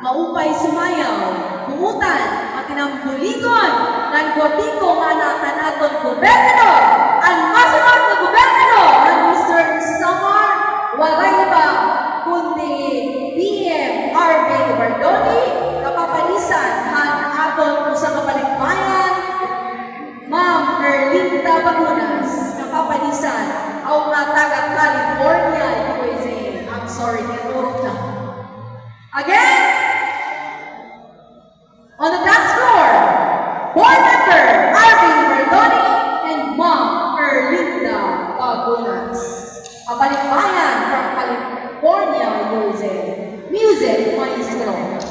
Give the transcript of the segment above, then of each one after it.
maupay sumayaw, bungutan, at tinambulikon, ng gwapito nga nakanaton gobernador, ang masunod na gobernador ng Mr. Samar, walay ba, kundi PM RB Bardoni, kapapalisan, han aton sa kabalikbayan, Ma'am Erlinda Bagunas, kapapalisan, ang mga taga-California, USA. I'm sorry, tinurog na. Again, on the dance floor, board member Arvin Bardoni and Ma'am Erlinda Bagunas. Kabalikbayan from California, USA. Music, maestro.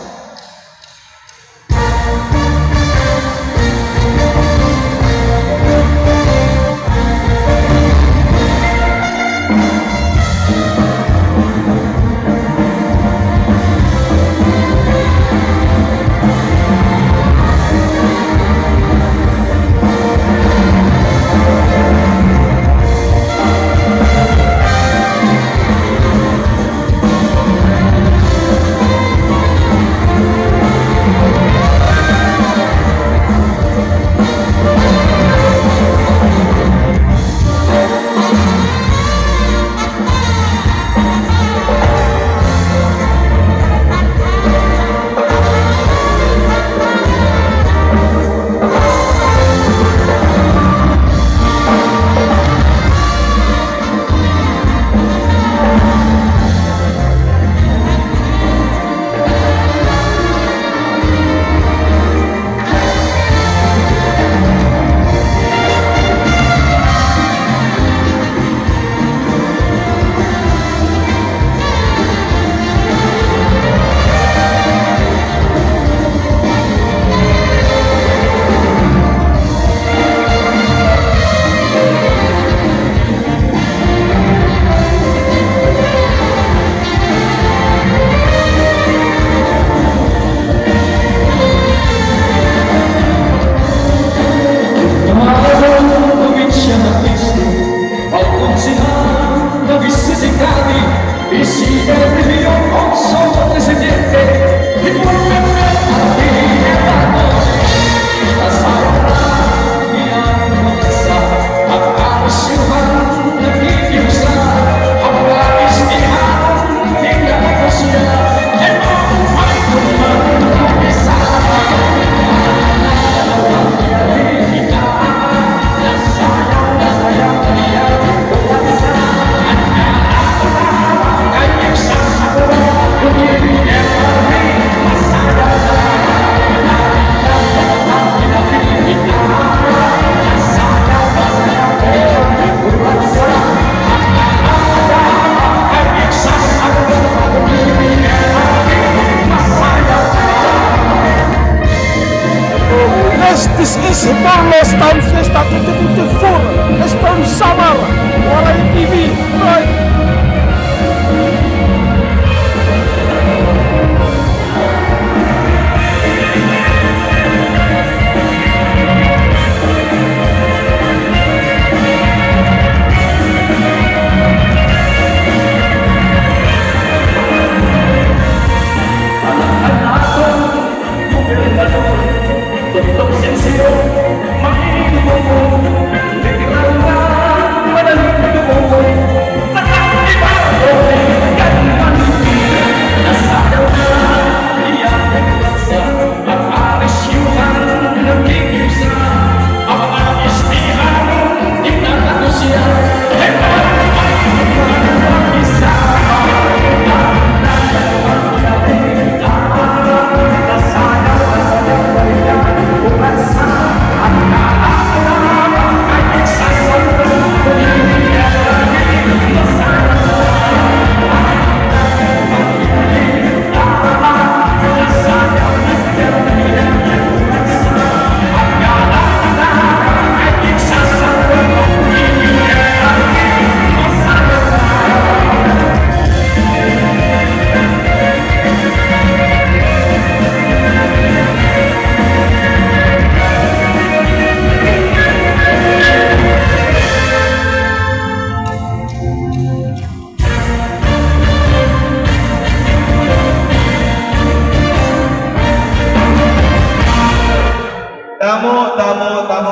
Damo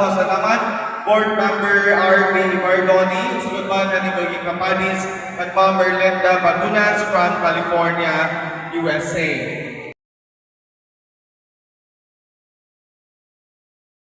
nga salamat. Board Member R.B. Mardoni, sunod man na ni Kapanis at Ma'am Merlinda Bagunas from California, USA.